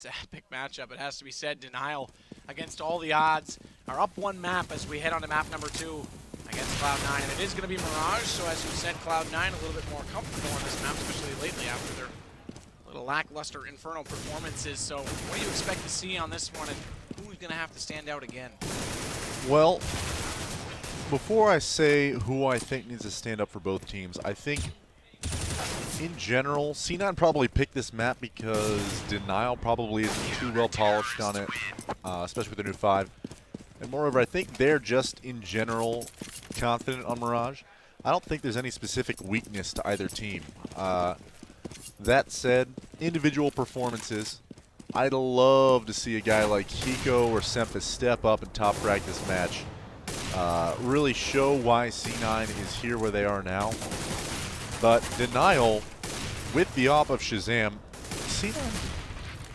It's an epic matchup, it has to be said. Denial against all the odds are up one map as we head on to map number 2 against Cloud9, and it is going to be Mirage, so as you said, Cloud9 a little bit more comfortable on this map, especially lately after their little lackluster Inferno performances. So what do you expect to see on this one, and who's going to have to stand out again? Well, before I say who I think needs to stand up for both teams, I think in general, C9 probably picked this map because Denial probably isn't too well polished on it, especially with the new 5. And moreover, I think they're just in general confident on Mirage. I don't think there's any specific weakness to either team. That said, individual performances, I'd love to see a guy like Hiko or Sempis step up and top frag this match. Really show why C9 is here where they are now. But Denial, with the op of Shazam, C9...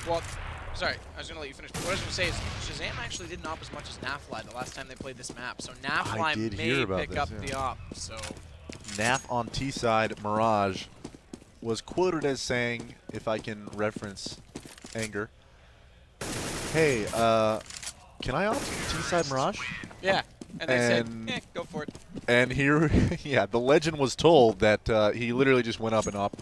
Well, sorry, I was going to let you finish, but what I was going to say is Shazam actually didn't op as much as Nafly the last time they played this map, so Nafly may pick up the op, so... Naf on T-side, Mirage, was quoted as saying, if I can reference Anger, hey, can I op T-side Mirage? Yeah. And they said, go for it. And here, yeah, the legend was told that he literally just went up and op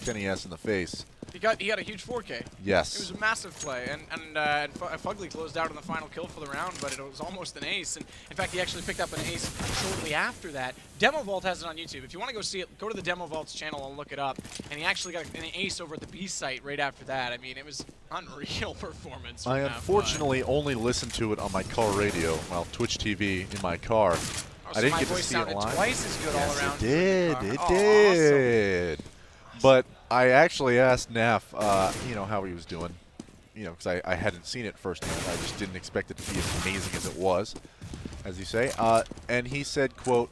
Kenny S in the face. He got a huge 4K. Yes. It was a massive play, and Fugly closed out on the final kill for the round, but it was almost an ace. And in fact, he actually picked up an ace shortly after that. Demo Vault has it on YouTube. If you want to go see it, go to the Demo Vault's channel and look it up. And he actually got an ace over at the B site right after that. I mean, it was unreal performance. I unfortunately only listened to it on my car radio, well, Twitch TV in my car. Oh, so I didn't my get to voice see it sounded live. twice as good all around. It did. It oh, did. Awesome. But I actually asked Naf, you know, how he was doing, you know, because I hadn't seen it firsthand. I just didn't expect it to be as amazing as it was, as you say. And he said, quote,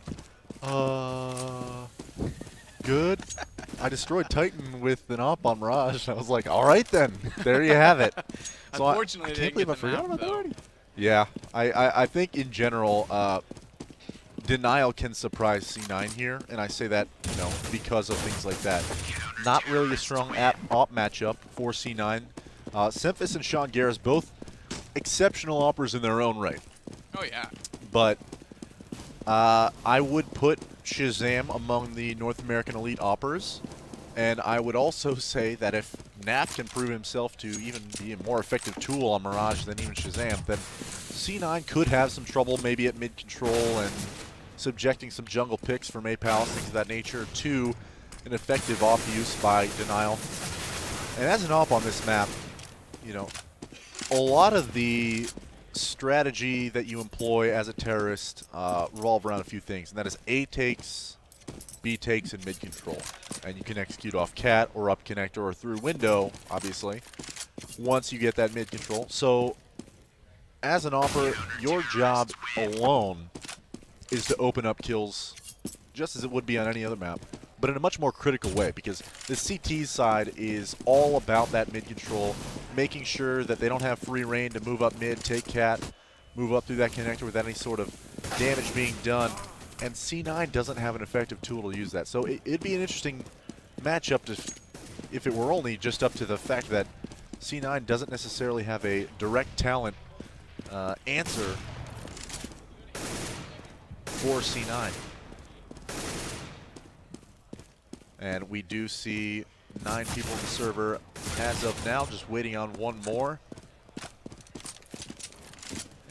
good. I destroyed Titan with an op on Mirage. I was like, all right then. There you have it. So Unfortunately, I can't believe I forgot about that already. Yeah, I think in general, Denial can surprise C9 here, and I say that, you know, because of things like that. Not really a strong op matchup for C9. Semphis and Sean Garris, both exceptional oppers in their own right. Oh, yeah. But I would put Shazam among the North American elite oppers, and I would also say that if Naf can prove himself to even be a more effective tool on Mirage than even Shazam, then C9 could have some trouble maybe at mid-control and subjecting some jungle picks from A-Palace, things of that nature, to an effective off-use by Denial. And as an op on this map, you know, a lot of the strategy that you employ as a terrorist revolve around a few things, and that is A takes, B takes, and mid-control. And you can execute off cat or up connector or through window, obviously, once you get that mid-control. So, as an opper, your job alone is to open up kills just as it would be on any other map, but in a much more critical way, because the CT side is all about that mid-control, making sure that they don't have free reign to move up mid, take cat, move up through that connector without any sort of damage being done, and C9 doesn't have an effective tool to use that. So it'd be an interesting matchup if it were only just up to the fact that C9 doesn't necessarily have a direct talent answer for C9. And we do see 9 people in the server as of now, just waiting on one more.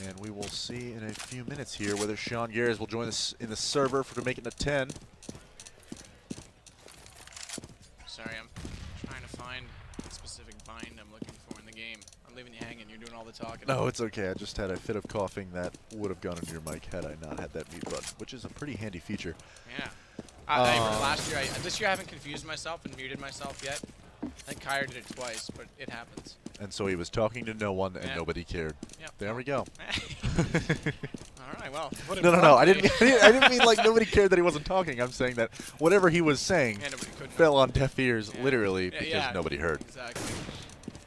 And we will see in a few minutes here whether Sean Garris will join us in the server to make it a 10. Sorry, I'm trying to find the specific bind I'm looking for in the game. I'm leaving you hanging. You're doing all the talking. No, it's okay. I just had a fit of coughing that would have gone into your mic had I not had that mute button, which is a pretty handy feature. Yeah. Last year, this year I haven't confused myself and muted myself yet. I think Kyra did it twice, but it happens. And so he was talking to no one, and nobody cared. Yep. There we go. All right, well. No. I didn't mean like nobody cared that he wasn't talking. I'm saying that whatever he was saying fell on deaf ears, literally, because nobody heard. Exactly.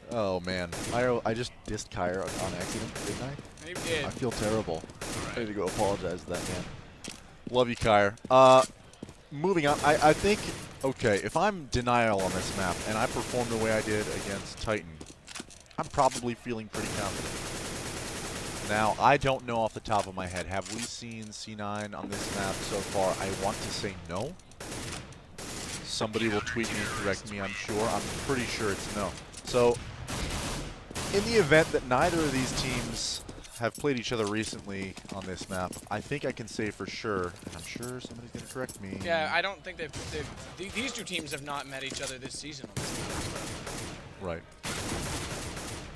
Oh, man. I just dissed Kyra on accident, didn't I? You did. I feel terrible. Right. I need to go apologize to that man. Love you, Kyra. Moving on, I think, okay, if I'm Denial on this map and I perform the way I did against Titan, I'm probably feeling pretty confident. Now, I don't know off the top of my head. Have we seen C9 on this map so far? I want to say no. Somebody will tweet me and correct me, I'm sure. I'm pretty sure it's no. So, in the event that neither of these teams have played each other recently on this map, I think I can say for sure, and I'm sure somebody's going to correct me. Yeah, I don't think these two teams have not met each other this season on this map. Right.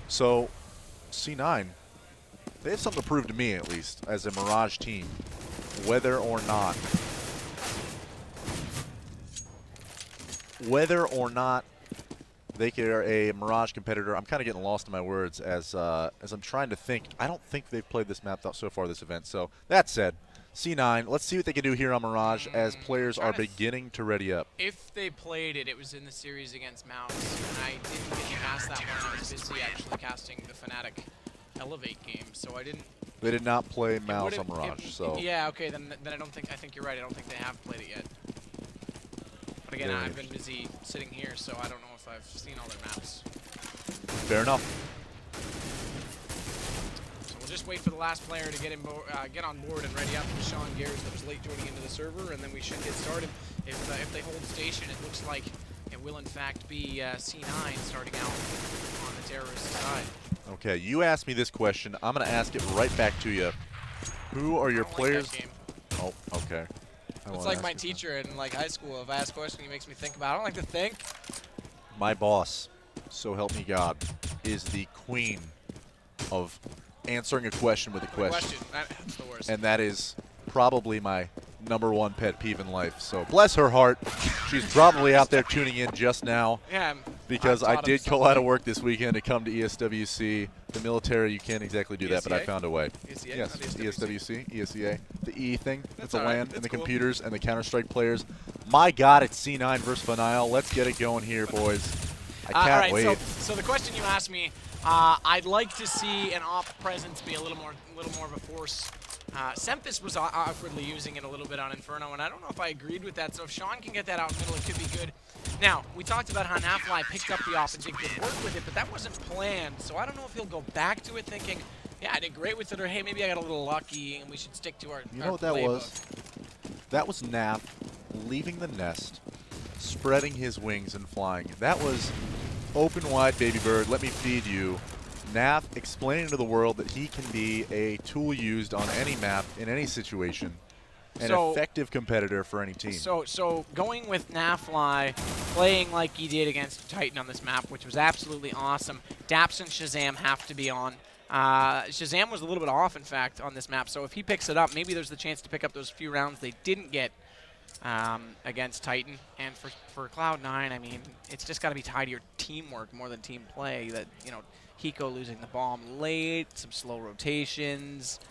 So, C9, they have something to prove to me, at least, as a Mirage team, whether or not they are a Mirage competitor. I'm kind of getting lost in my words as I'm trying to think. I don't think they've played this map so far this event. So that said, C9, let's see what they can do here on Mirage as players are beginning to ready up. If they played it, it was in the series against Mouse, and I didn't get past that one. I was busy actually casting the Fnatic Elevate game, so I didn't. They did not play Mouse on Mirage, so. Yeah, okay, then I don't think. I think you're right. I don't think they have played it yet. But again, I've been busy sitting here, so I don't know if I've seen all their maps. Fair enough. So we'll just wait for the last player to get on board and ready up. Sean Garrett that was late joining into the server, and then we should get started. If they hold station, it looks like it will in fact be C9 starting out on the terrorist side. Okay, you asked me this question. I'm going to ask it right back to you. Who are your players? Like oh, okay. It's like my teacher in like high school. If I ask a question, he makes me think about it. I don't like to think. My boss, so help me God, is the queen of answering a question with a question. That's the worst. And that is probably my #1 pet peeve in life. So bless her heart. She's probably out there tuning in just now. Yeah. Because I did go out of work this weekend to come to ESWC. The military, you can't exactly do that, but I found a way. ESEA? Yes, ESWC, ESEA. The E thing, that's the LAN, and the cool. computers, and the Counter-Strike players. My God, it's C9 versus Fanile. Let's get it going here, boys. I can't wait. So the question you asked me, I'd like to see an op presence be a little more of a force. Semphis was awkwardly using it a little bit on Inferno, and I don't know if I agreed with that. So if Sean can get that out in the middle, it could be good. Now, we talked about how Nafly picked up the op and did good work with it, but that wasn't planned. So I don't know if he'll go back to it thinking, yeah, I did great with it, or hey, maybe I got a little lucky and we should stick to our You know what that was? That was Naf leaving the nest, spreading his wings and flying. That was open wide, baby bird, let me feed you. Naf explaining to the world that he can be a tool used on any map, in any situation. An effective competitor for any team. So going with Nafly, playing like he did against Titan on this map, which was absolutely awesome. Daps and Shazam have to be on. Shazam was a little bit off, in fact, on this map. So if he picks it up, maybe there's the chance to pick up those few rounds they didn't get against Titan. And for Cloud9, I mean, it's just got to be tied to your teamwork more than team play. That, you know, Hiko losing the bomb late, some slow rotations.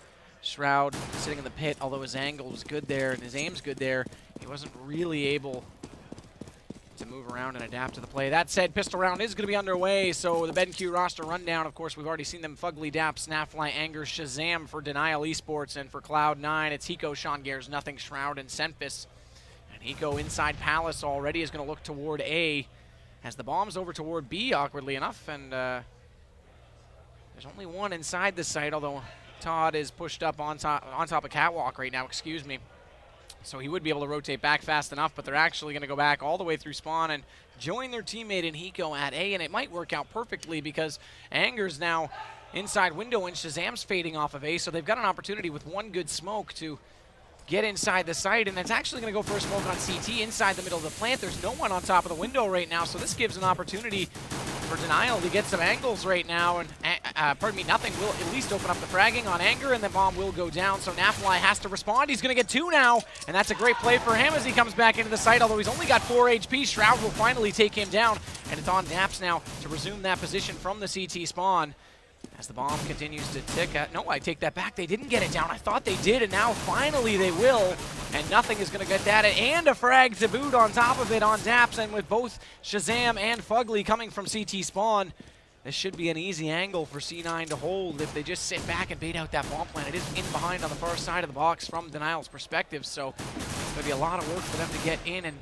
Shroud sitting in the pit, although his angle was good there and his aim's good there, he wasn't really able to move around and adapt to the play. That said, pistol round is going to be underway, so the BenQ roster rundown, of course, we've already seen them. Fugly, Daps, Nafly, Anger, Shazam for Denial Esports, and for Cloud9, it's Hiko, Sean Gares, Nothing, Shroud, and Semphis. And Hiko inside Palace already is going to look toward A, as the bomb's over toward B, awkwardly enough, and there's only one inside the site, although Todd is pushed up on top of Catwalk right now, excuse me. So he would be able to rotate back fast enough, but they're actually going to go back all the way through spawn and join their teammate in Hiko at A, and it might work out perfectly because Anger's now inside window and Shazam's fading off of A, so they've got an opportunity with one good smoke to get inside the site, and it's actually going to go for a smoke on CT inside the middle of the plant. There's no one on top of the window right now, so this gives an opportunity for Denial to get some angles right now, and pardon me, Nothing will at least open up the fragging on Anger, and the bomb will go down, so Nafly has to respond. He's going to get 2 now, and that's a great play for him as he comes back into the site, although he's only got 4 HP. Shroud will finally take him down, and it's on Daps now to resume that position from the CT spawn. As the bomb continues to tick. No, I take that back. They didn't get it down. I thought they did, and now finally they will. And Nothing is going to get that. And a frag to boot on top of it on Daps. And with both Shazam and Fugly coming from CT spawn, this should be an easy angle for C9 to hold if they just sit back and bait out that bomb plant. It is in behind on the far side of the box from Denial's perspective, so it's going to be a lot of work for them to get in and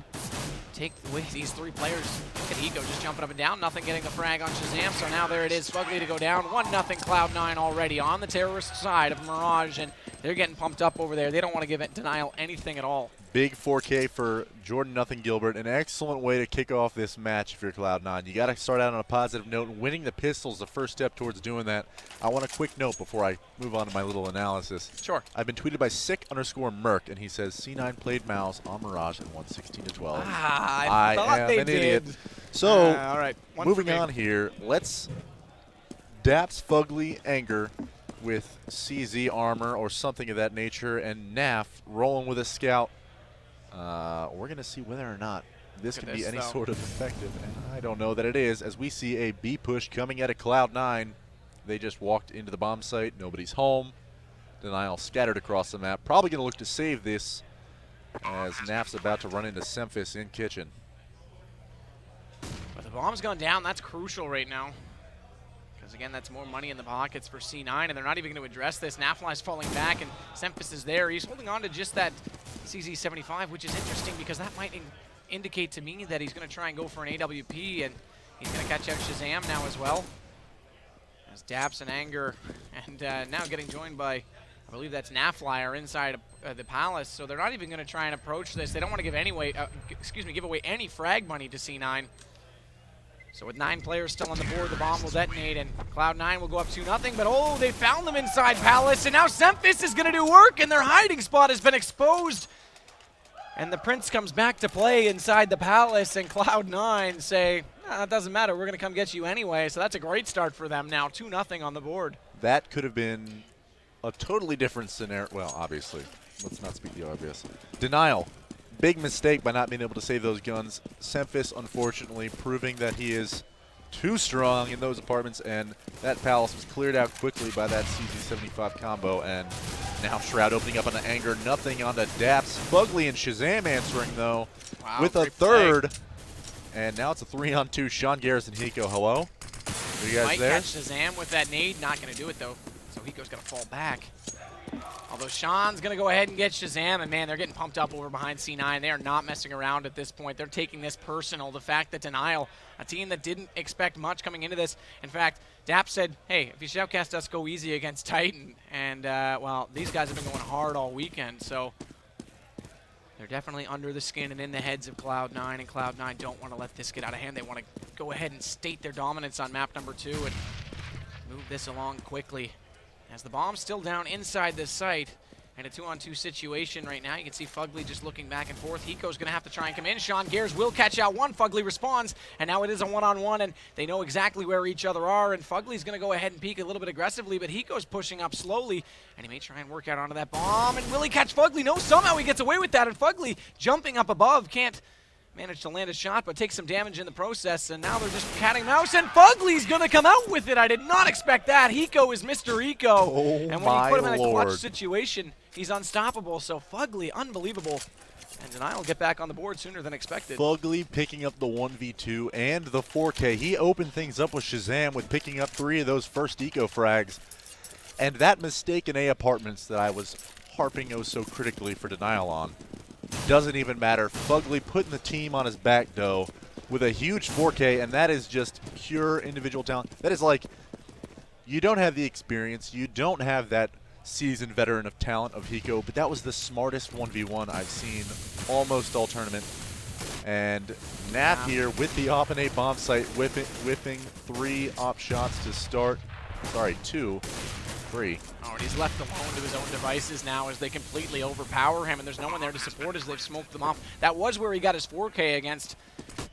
take away these 3 players Look at Hiko just jumping up and down, nothing getting the frag on Shazam, so now there it is, Fugly to go down, 1-0 Cloud9 already on the terrorist side of Mirage, and they're getting pumped up over there. They don't want to give Denial anything at all. Big 4K for Jordan Nothing Gilbert. An excellent way to kick off this match if you're Cloud9. You got to start out on a positive note. Winning the pistol is the first step towards doing that. I want a quick note before I move on to my little analysis. Sure. I've been tweeted by sick_Merc, and he says C9 played Mouse on Mirage and won 16-12. I thought am they an did. idiot. So, all right. moving on here, let's Daps Fugly Anger with CZ armor or something of that nature, and Naf rolling with a scout. We're going to see whether or not this can be any sort of effective, and I don't know that it is, as we see a B push coming out of Cloud9. They just walked into the bomb site. Nobody's home. Denial scattered across the map. Probably going to look to save this as Naf's about to run into Semphis in kitchen. But the bomb's gone down. That's crucial right now. Because, again, that's more money in the pockets for C9, and they're not even going to address this. Nafly's falling back, and Semphis is there. He's holding on to just that CZ75, which is interesting because that might indicate to me that he's going to try and go for an AWP, and he's going to catch out Shazam now as well. As Daps and Anger, and now getting joined by, I believe that's Nafly, are inside the Palace, so they're not even going to try and approach this. They don't want to give away any frag money to C9. So with 9 players still on the board, the bomb will detonate, and Cloud9 will go up 2-0. But oh, they found them inside Palace, and now Semphis is going to do work, and their hiding spot has been exposed. And the Prince comes back to play inside the Palace, and Cloud9 say, nah, it doesn't matter, we're going to come get you anyway. So that's a great start for them now, 2-0 on the board. That could have been a totally different scenario. Well, obviously, let's not speak the obvious. Denial. Big mistake by not being able to save those guns. Semphis, unfortunately, proving that he is too strong in those apartments, and that Palace was cleared out quickly by that CZ75 combo, and now Shroud opening up on the Anger, nothing on the Daps. Fugly and Shazam answering, though, with a third, and now it's a 3-on-2. Sean Garrison, Hiko, hello? Are you guys Might there? catch Shazam with that nade, not going to do it, though, so Hiko's going to fall back. Although Sean's going to go ahead and get Shazam, and man, they're getting pumped up over behind C9. They are not messing around at this point. They're taking this personal. The fact that Denial, a team that didn't expect much coming into this. In fact, Dap said, hey, if you shoutcast us, go easy against Titan. And, well, these guys have been going hard all weekend, so they're definitely under the skin and in the heads of Cloud9, and Cloud9 don't want to let this get out of hand. They want to go ahead and state their dominance on map number 2 and move this along quickly. As the bomb's still down inside this site, and a 2-on-2 situation right now. You can see Fugly just looking back and forth. Hiko's going to have to try and come in. Sean Gears will catch out one. Fugly responds, and now it is a one-on-one, and they know exactly where each other are, and Fugly's going to go ahead and peek a little bit aggressively, but Hiko's pushing up slowly, and he may try and work out onto that bomb, and will he catch Fugly? No, somehow he gets away with that, and Fugly jumping up above can't manage to land a shot, but takes some damage in the process, and now they're just cat and mouse, and Fugly's going to come out with it. I did not expect that. Hiko is Mr. Hiko, and when you put him in a clutch situation, he's unstoppable. So Fugly, unbelievable, and Denial will get back on the board sooner than expected. Fugly picking up the 1v2 and the 4K. He opened things up with Shazam with picking up 3 of those first eco frags, and that mistake in A apartments that I was harping oh so critically for Denial on doesn't even matter. Fugly putting the team on his back, though, with a huge 4K, and that is just pure individual talent. That is like, you don't have the experience, you don't have that seasoned veteran of talent of Hiko, but that was the smartest 1v1 I've seen almost all tournament. And Naf here with the op and A bomb site, whipping 3 op shots to start. Sorry, 2. 3. Oh, and he's left alone to his own devices now as they completely overpower him, and there's no one there to support as they've smoked them off. That was where he got his 4K against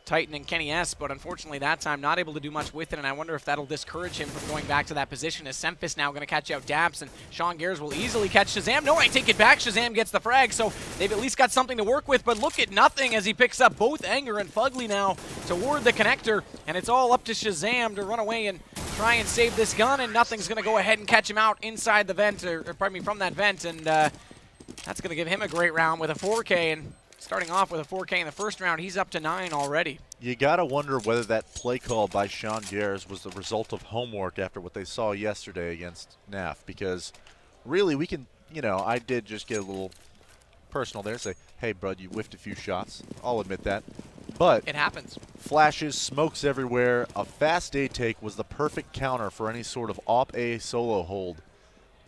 Titan and Kenny S, but unfortunately that time not able to do much with it, and I wonder if that'll discourage him from going back to that position, as Semphis now going to catch out Daps, and Sean Gears will easily catch Shazam. No, I take it back. Shazam gets the frag, so they've at least got something to work with, but look at nothing as he picks up both Anger and Fugly now toward the connector, and it's all up to Shazam to run away and try and save this gun, and nothing's going to go ahead and catch him out inside the vent, or pardon me, from that vent, and that's going to give him a great round with a 4K, and starting off with a 4K in the first round, he's up to 9 already. You got to wonder whether that play call by Sean Gears was the result of homework after what they saw yesterday against NAF, because really we can, you know, I did just get a little personal there, say, hey, bud, you whiffed a few shots. I'll admit that. But It happens. flashes, smokes everywhere. A fast A take was the perfect counter for any sort of op A solo hold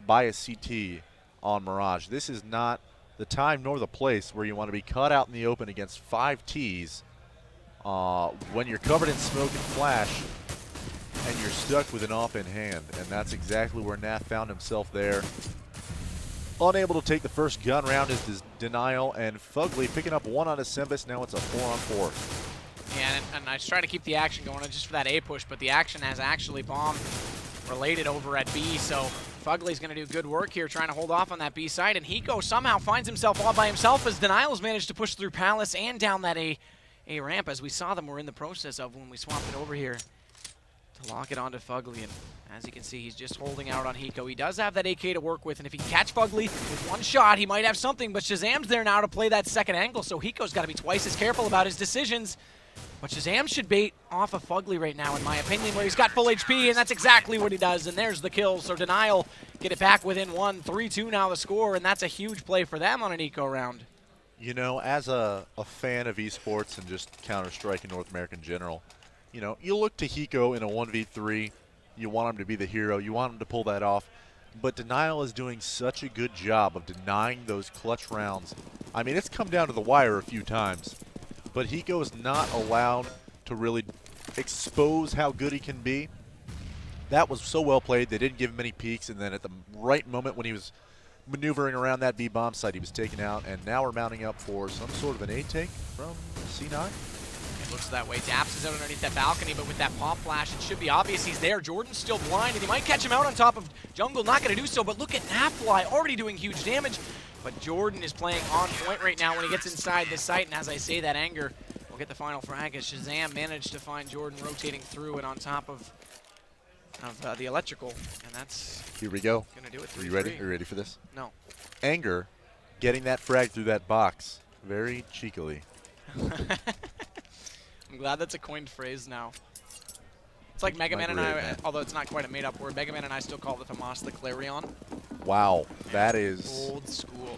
by a CT on Mirage. This is not the time nor the place where you want to be caught out in the open against 5 Ts when you're covered in smoke and flash and you're stuck with an op in hand. And that's exactly where Naf found himself there. Unable to take the first gun round is Denial, and Fugly picking up one on Sempis. Now it's a 4-on-4. Yeah, and I try to keep the action going just for that A push, but the action has actually bomb related over at B, so Fugly's going to do good work here trying to hold off on that B side, and Hiko somehow finds himself all by himself as Denial's managed to push through Palace and down that A ramp, as we saw them were in the process of when we swapped it over here to lock it onto Fugly. And as you can see, he's just holding out on Hiko. He does have that AK to work with, and if he can catch Fugly with one shot, he might have something, but Shazam's there now to play that second angle, so Hiko's got to be twice as careful about his decisions. But Shazam should bait off of Fugly right now, in my opinion, where he's got full HP, and that's exactly what he does, and there's the kill. So Denial get it back within one. 3-2 now the score, and that's a huge play for them on an eco round. You know, as a fan of esports and just Counter-Strike in North America in general, you know, you look to Hiko in a 1v3, you want him to be the hero, you want him to pull that off, but Denial is doing such a good job of denying those clutch rounds. I mean, it's come down to the wire a few times, but Hiko is not allowed to really expose how good he can be. That was so well played. They didn't give him any peeks, and then at the right moment when he was maneuvering around that B bomb site, he was taken out, and now we're mounting up for some sort of an A take from C9. It looks that way. Daps is out underneath that balcony, but with that pop flash, it should be obvious he's there. Jordan's still blind, and he might catch him out on top of Jungle. Not going to do so, but look at Nafly already doing huge damage. But Jordan is playing on point right now when he gets inside the site, and as I say that, Anger will get the final frag as Shazam managed to find Jordan rotating through and on top of the electrical, and that's here we go. Gonna do it. Are you ready? Are you ready for this? No. Anger getting that frag through that box very cheekily. I'm glad that's a coined phrase now. It's like Mega Man and I, although it's not quite a made-up word, Mega Man and I still call the FAMAS the Clarion. Wow, that is old school.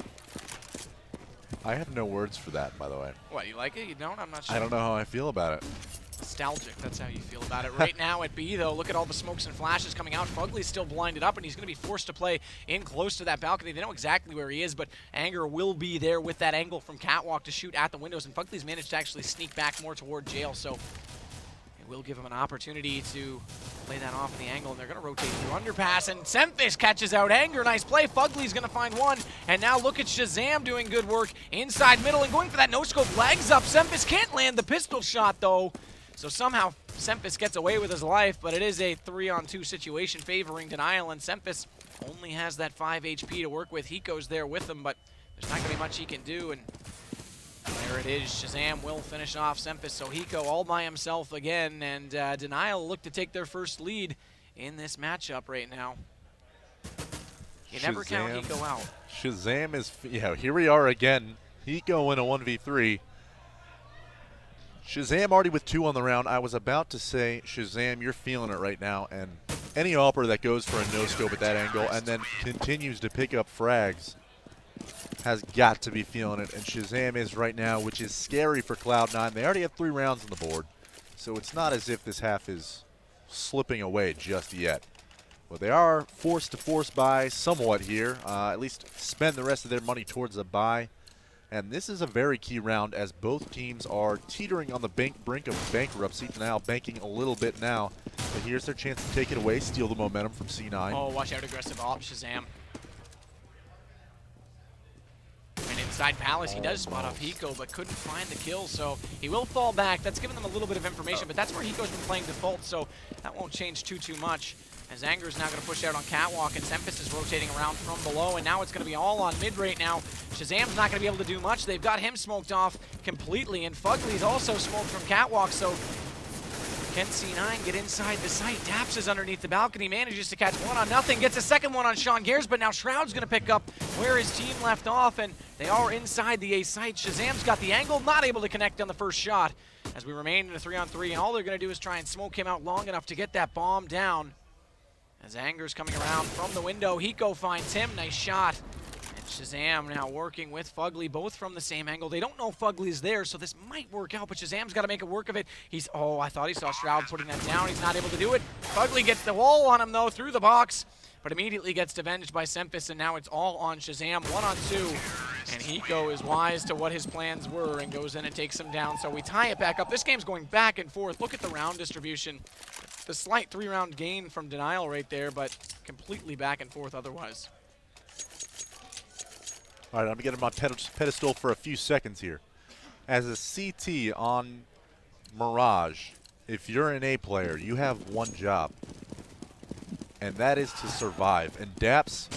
I have no words for that, by the way. What, you like it? You don't? I'm not sure. I don't know how I feel about it. Nostalgic, that's how you feel about it. Right now at B, though, look at all the smokes and flashes coming out. Fugly's still blinded up, and he's going to be forced to play in close to that balcony. They know exactly where he is, but Anger will be there with that angle from Catwalk to shoot at the windows, and Fugly's managed to actually sneak back more toward jail, so it will give him an opportunity to play that off in the angle, and they're going to rotate through underpass, and Semfish catches out Anger. Nice play. Fugly's going to find one, and now look at Shazam doing good work inside middle and going for that no-scope. Legs up. Semfish can't land the pistol shot, though. So somehow Semfish gets away with his life, but it is a 3-on-2 situation favoring Denial, and Semfish only has that 5 HP to work with. Hiko's there with him, but there's not going to be much he can do, and there it is. Shazam will finish off Semfish, so Hiko all by himself again, and Denial look to take their first lead in this matchup right now. You never count Hiko out. Shazam is, yeah, here we are again. Hiko in a 1v3. Shazam already with 2 on the round. I was about to say, Shazam, you're feeling it right now, and any opera that goes for a no-scope at that angle and then continues to pick up frags has got to be feeling it, and Shazam is right now, which is scary for Cloud9. They already have 3 rounds on the board, so it's not as if this half is slipping away just yet. Well, they are forced to force buy somewhat here, at least spend the rest of their money towards a buy. And this is a very key round as both teams are teetering on the brink of bankruptcy. Denial banking a little bit now, but here's their chance to take it away, steal the momentum from C9. Oh, watch out, aggressive op, Shazam. And inside Palace, he does spot off Hiko, but couldn't find the kill, so he will fall back. That's given them a little bit of information, but that's where Hiko's been playing default, so that won't change too much. As Anger's now going to push out on Catwalk, and Semfish is rotating around from below, and now it's going to be all on mid right now. Shazam's not going to be able to do much. They've got him smoked off completely, and Fugly's also smoked from Catwalk, so can C9 get inside the site? Daps is underneath the balcony, manages to catch 1-0, gets a second one on Sean Gares, but now Shroud's going to pick up where his team left off, and they are inside the A site. Shazam's got the angle, not able to connect on the first shot, as we remain in a 3-on-3, and all they're going to do is try and smoke him out long enough to get that bomb down. As Anger's coming around from the window, Hiko finds him, nice shot. And Shazam now working with Fugly, both from the same angle. They don't know Fugly's there, so this might work out, but Shazam's got to make a work of it. Oh, I thought he saw Shroud putting that down. He's not able to do it. Fugly gets the wall on him, though, through the box, but immediately gets avenged by Sempus, and now it's all on Shazam, 1-on-2. And Hiko is wise to what his plans were and goes in and takes him down. So we tie it back up. This game's going back and forth. Look at the round distribution. The slight 3-round gain from Denial right there, but completely back and forth otherwise. All right, I'm getting my pedestal for a few seconds here. As a CT on Mirage, if you're an A player, you have one job, and that is to survive. And Daps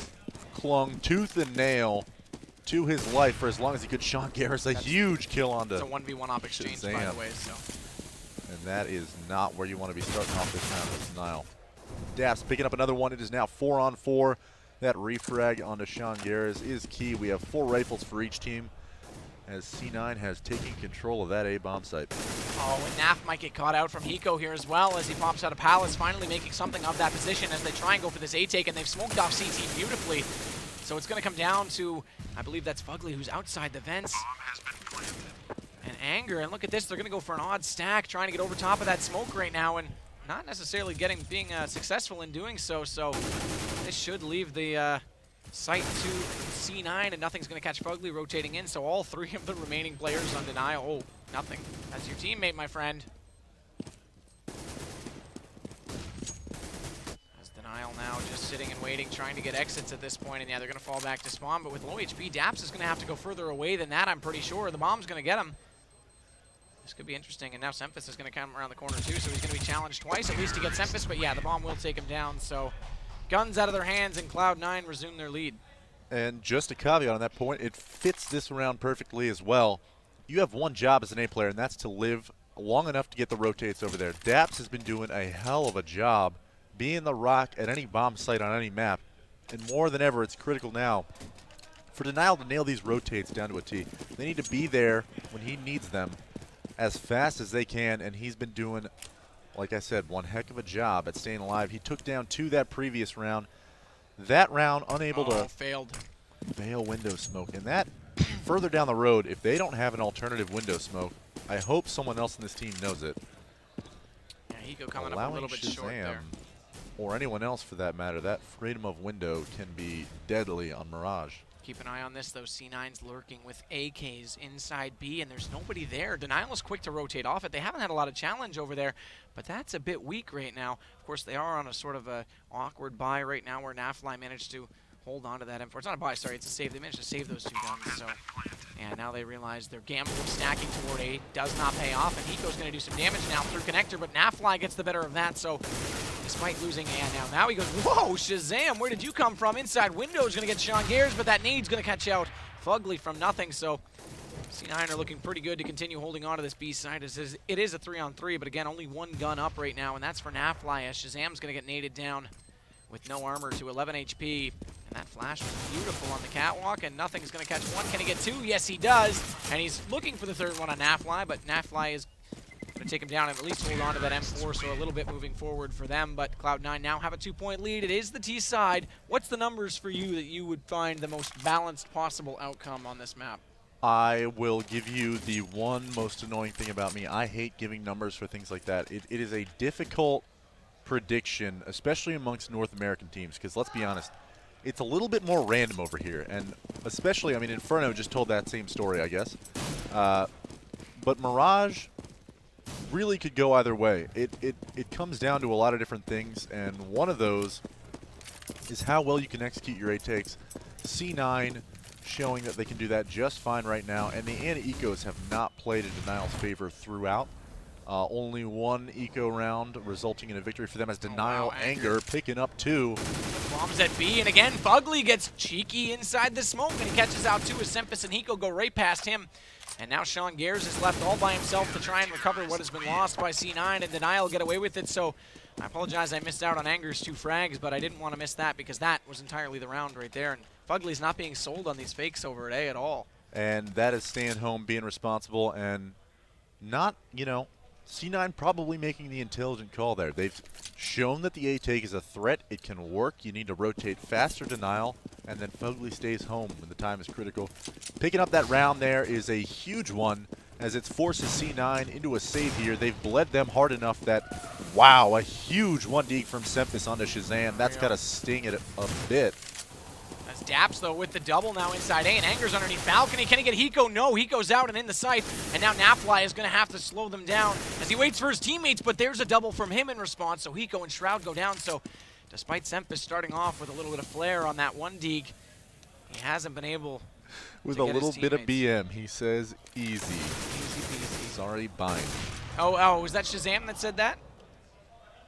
clung tooth and nail to his life for as long as he could. Sean Garris, a huge kill onto It's a 1v1 op exchange, Shazam. by the way. So. And that is not where you want to be starting off this round with Denial. Daps picking up another one. It is now 4-on-4. That refrag onto Sean Garris is key. We have 4 rifles for each team as C9 has taken control of that A bomb site. Oh, and Naf might get caught out from Hiko here as well as he pops out of Palace, finally making something of that position as they try and go for this A take, and they've smoked off CT beautifully. So it's going to come down to, I believe that's Fugly who's outside the vents. And Anger, and look at this, they're going to go for an odd stack, trying to get over top of that smoke right now, and not necessarily being successful in doing so. So this should leave the site to C9, and nothing's going to catch Fugly rotating in. So all 3 of the remaining players on Denial. Oh, nothing. That's your teammate, my friend. As Denial now just sitting and waiting, trying to get exits at this point. And yeah, they're going to fall back to spawn. But with low HP, Daps is going to have to go further away than that, I'm pretty sure. The bomb's going to get him. This could be interesting, and now Sempus is going to come around the corner too, so he's going to be challenged twice at least to get Sempus, but yeah, the bomb will take him down, so guns out of their hands, and Cloud9 resume their lead. And just a caveat on that point, it fits this round perfectly as well. You have one job as an A player, and that's to live long enough to get the rotates over there. Daps has been doing a hell of a job being the rock at any bomb site on any map, and more than ever, it's critical now for Denial to nail these rotates down to a T. They need to be there when he needs them as fast as they can, and he's been doing, like I said, one heck of a job at staying alive. He took down 2 that previous round. That round unable to fail window smoke, and that further down the road, if they don't have an alternative window smoke, I hope someone else in this team knows it. Yeah, Hiko coming up a little bit short there. Or anyone else for that matter, that freedom of window can be deadly on Mirage. Keep an eye on this, though. C9's lurking with AKs inside B, and there's nobody there. Denial is quick to rotate off it. They haven't had a lot of challenge over there, but that's a bit weak right now. Of course, they are on a sort of a awkward buy right now where Nafly managed to hold on to that M4. It's not a buy, sorry, it's a save. They managed to save those 2 guns, so. And now they realize their gamble of stacking toward A does not pay off, and Hiko's going to do some damage now through connector, but Nafly gets the better of that, so despite losing A now he goes, whoa, Shazam, where did you come from? Inside window is going to get Sean Garris, but that nade's going to catch out Fugly from nothing, so C9 are looking pretty good to continue holding on to this B side. It is a 3-on-3, but again, only 1 gun up right now, and that's for Nafly, as Shazam's going to get naded down with no armor to 11 HP. And that flash was beautiful on the catwalk, and nothing's going to catch 1. Can he get 2? Yes, he does. And he's looking for the 3rd one on Nafly, but Nafly is going to take him down and at least hold on to that M4, so a little bit moving forward for them. But Cloud9 now have a 2-point lead. It is the T side. What's the numbers for you that you would find the most balanced possible outcome on this map? I will give you the one most annoying thing about me. I hate giving numbers for things like that. It is a difficult prediction, especially amongst North American teams, because let's be honest, it's a little bit more random over here, and especially, I mean, Inferno just told that same story, I guess. But Mirage really could go either way. It comes down to a lot of different things, and one of those is how well you can execute your A takes. C9 showing that they can do that just fine right now, and the anti-ecos have not played in Denial's favor throughout. Only 1 eco round resulting in a victory for them as Denial Anger picking up 2. Bombs at B, and again, Fugly gets cheeky inside the smoke, and he catches out 2 as Sempus and Hiko go right past him. And now Sean Garris is left all by himself to try and recover what has been lost by C9, and Denial get away with it. So I apologize I missed out on Anger's 2 frags, but I didn't want to miss that because that was entirely the round right there. And Fugly's not being sold on these fakes over at A at all. And that is staying home, being responsible, and not, you know, C9 probably making the intelligent call there. They've shown that the A-take is a threat. It can work. You need to rotate faster denial, and then Fugly stays home when the time is critical. Picking up that round there is a huge one, as it forces C9 into a save here. They've bled them hard enough that, wow, a huge 1D from Sempis onto Shazam. That's got to sting it a bit. As Daps, though, with the double now inside A, and Anger's underneath Balcony. Can he get Hiko? No, Hiko's out and in the sight, and now Nafly is going to have to slow them down as he waits for his teammates, but there's a double from him in response, so Hiko and Shroud go down. So despite Sempis starting off with a little bit of flair on that one Deeg, he hasn't been able with to a get little his bit of teammates. BM, he says easy. Easy peasy. Sorry, bind. Oh, was that Shazam that said that?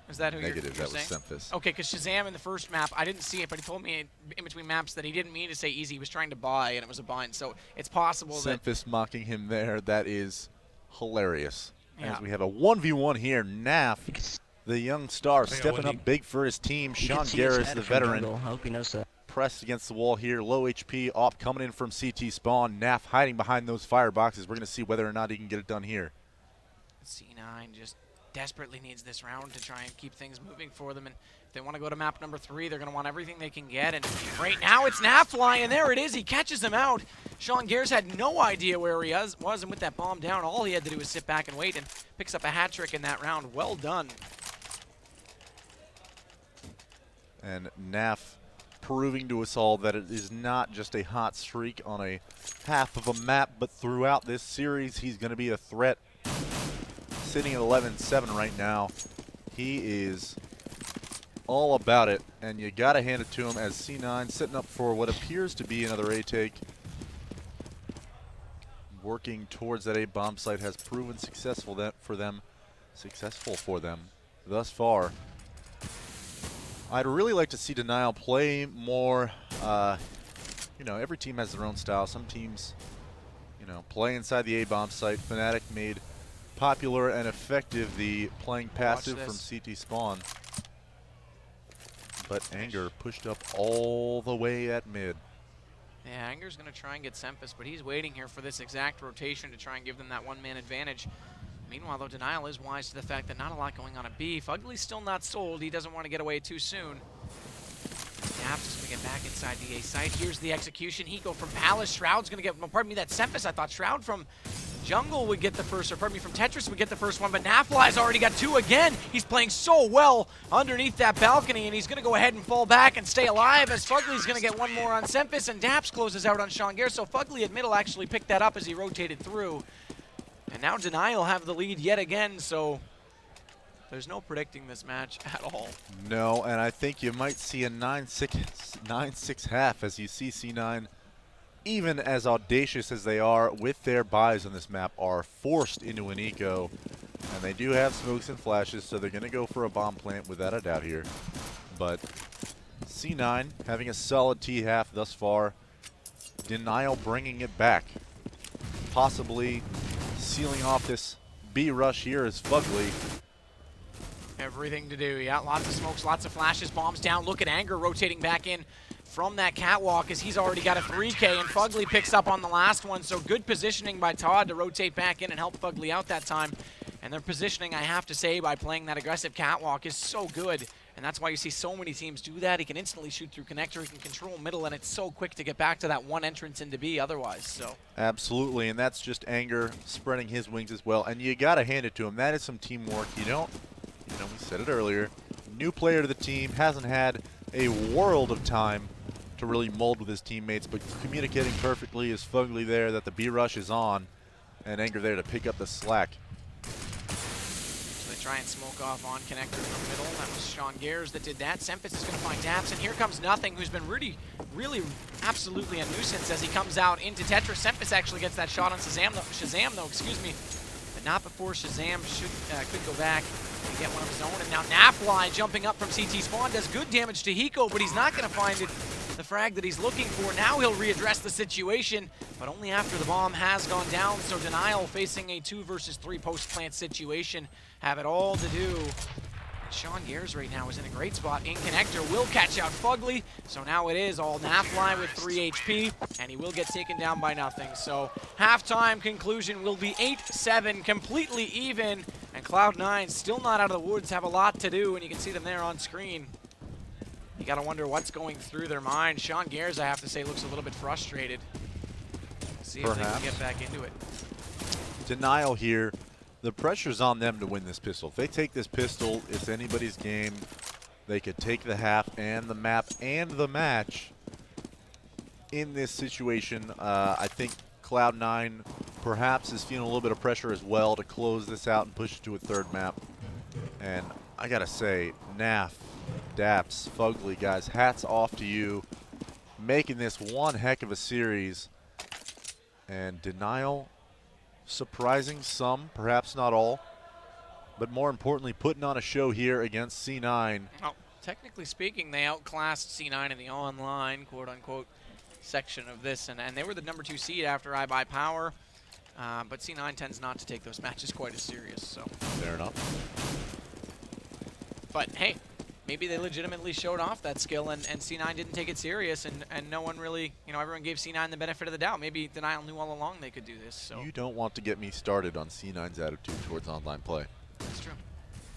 Is that who Negative, you're that was saying? Sempis. Okay, because Shazam in the first map, I didn't see it, but he told me in between maps that he didn't mean to say easy. He was trying to buy, and it was a bind. So it's possible that... Sempis mocking him there. That is hilarious. Yeah. As we have a 1v1 here. Naf, the young star, stepping up big for his team. Sean Garris, the veteran, I hope he knows that. pressed against the wall here. Low HP. Op coming in from CT spawn. Naf hiding behind those fireboxes. We're going to see whether or not he can get it done here. C9 just desperately needs this round to try and keep things moving for them. And if they want to go to map number 3, they're going to want everything they can get. And right now it's Nafly, and there it is. He catches him out. Sean Garris had no idea where he was, and with that bomb down, all he had to do was sit back and wait, and picks up a hat trick in that round. Well done. And Naf proving to us all that it is not just a hot streak on a half of a map, but throughout this series, he's going to be a threat. Sitting at 11-7 right now. He is all about it, and you got to hand it to him as C9 setting up for what appears to be another A-take. Working towards that A-bomb site has proven successful for them thus far. I'd really like to see Denial play more. You know, every team has their own style. Some teams, you know, play inside the A-bomb site. Fnatic made popular and effective the playing passive from CT spawn. But Anger pushed up all the way at mid. Yeah, Anger's going to try and get Sempis, but he's waiting here for this exact rotation to try and give them that one-man advantage. Meanwhile, though, Denial is wise to the fact that not a lot going on at B. Fugly's still not sold. He doesn't want to get away too soon. Daps is going to get back inside the A site. Here's the execution. Hiko from Palace. Shroud's going to get, well, pardon me, that Sempis. I thought Shroud from Jungle would get the first, or pardon me, from Tetris would get the first one, but Nafly's already got 2 again. He's playing so well underneath that balcony, and he's going to go ahead and fall back and stay alive as Fugly's going to get one more on Sempis, and Daps closes out on Sean Garris. So Fugly at middle actually picked that up as he rotated through. And now Denial have the lead yet again, so there's no predicting this match at all. No, and I think you might see a 9-6 half as you see C9, even as audacious as they are with their buys on this map, are forced into an eco. And they do have smokes and flashes, so they're going to go for a bomb plant without a doubt here. But C9 having a solid T half thus far. Denial bringing it back. Possibly sealing off this B rush here is Fugly. Everything to do, yeah. Lots of smokes, lots of flashes, bombs down. Look at Anger rotating back in from that catwalk as he's already got a 3K, and Fugly picks up on the last one. So good positioning by Todd to rotate back in and help Fugly out that time. And their positioning, I have to say, by playing that aggressive catwalk is so good. And that's why you see so many teams do that. He can instantly shoot through connector, he can control middle, and it's so quick to get back to that one entrance into B otherwise. So Absolutely, and that's just Anger spreading his wings as well. And you got to hand it to him. That is some teamwork. You know, we said it earlier, new player to the team, hasn't had a world of time to really mold with his teammates, but communicating perfectly is Fugly there that the B rush is on, and Anger there to pick up the slack. So they try and smoke off on connector from middle. That was Sean Garris that did that. Sempis is going to find Daps, and here comes Nothing, who's been really absolutely a nuisance as he comes out into Tetris. Sempis actually gets that shot on Shazam though, excuse me, but not before Shazam could go back and get one of his own. And now Nafly jumping up from CT spawn does good damage to Hiko, but he's not going to find the frag that he's looking for. Now he'll readdress the situation, but only after the bomb has gone down. So Denial facing a 2 versus 3 post-plant situation have it all to do. Sean Garris right now is in a great spot in connector, will catch out Fugly, so now it is all Nafly with 3 HP, and he will get taken down by Nothing. So halftime conclusion will be 8-7, completely even. And Cloud9 still not out of the woods, have a lot to do, and you can see them there on screen. You gotta wonder what's going through their mind. Sean Gares, I have to say, looks a little bit frustrated. See if they can get back into it. Denial here. The pressure's on them to win this pistol. If they take this pistol, it's anybody's game. They could take the half and the map and the match. In this situation, I think Cloud9 perhaps is feeling a little bit of pressure as well to close this out and push it to a third map. And I gotta say, Naf, Daps, Fugly, guys, hats off to you. Making this one heck of a series. And Denial, surprising some, perhaps not all. But more importantly, putting on a show here against C9. Well, technically speaking, they outclassed C9 in the online, quote-unquote, section of this. And they were the #2 seed after I Buy Power. But C9 tends not to take those matches quite as serious. So Fair enough. But hey, maybe they legitimately showed off that skill and C9 didn't take it serious and no one really, everyone gave C9 the benefit of the doubt. Maybe Denial knew all along they could do this. So You don't want to get me started on C9's attitude towards online play. that's true.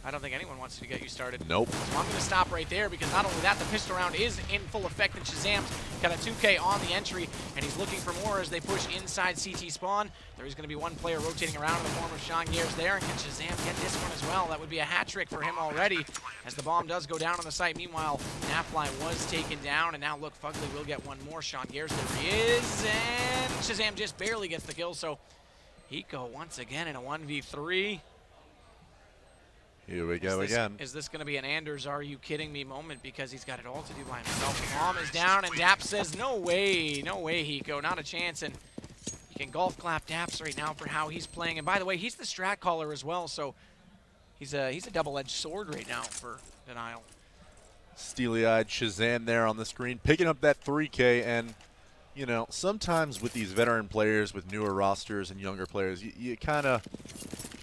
I don't think anyone wants to get you started. Nope. So I'm going to stop right there because not only that, the pistol round is in full effect and Shazam's got a 2K on the entry and he's looking for more as they push inside CT spawn. There is going to be one player rotating around in the form of Sean Gares there, and can Shazam get this one as well? That would be a hat trick for him already as the bomb does go down on the site. Meanwhile, Nafly was taken down, and now look, Fugly will get one more. Sean Gares, there he is, and Shazam just barely gets the kill, so Hiko once again in a 1v3. Here we go again. Is this going to be an Anders are you kidding me moment because he's got it all to do by himself? The bomb is down and Daps says no way, Hiko, not a chance. And you can golf clap Daps right now for how he's playing. And by the way, he's the strat caller as well, so he's a double-edged sword right now for Denial. Steely-eyed Shazam there on the screen, picking up that 3K. And sometimes with these veteran players, with newer rosters and younger players, you kind of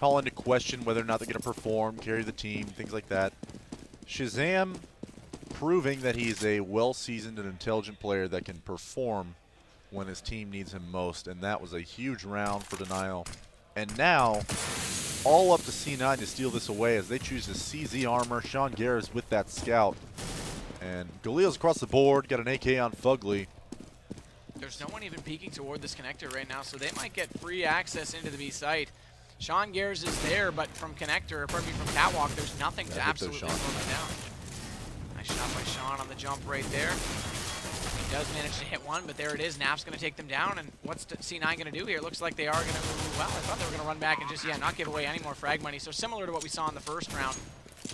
call into question whether or not they're going to perform, carry the team, things like that. Shazam proving that he's a well-seasoned and intelligent player that can perform when his team needs him most, and that was a huge round for Denial. And now, all up to C9 to steal this away as they choose to CZ armor. Sean Gares with that scout. And Galil's across the board, got an AK on Fugly. There's no one even peeking toward this connector right now, so they might get free access into the B site. Sean Gares is there, but from connector, or pardon me, from catwalk, there's nothing to absolutely slow him down. Nice shot by Sean on the jump right there. He does manage to hit one, but there it is. Naf's going to take them down, and what's C9 going to do here? Looks like they are going to, well, I thought they were going to run back and just, not give away any more frag money. So similar to what we saw in the first round,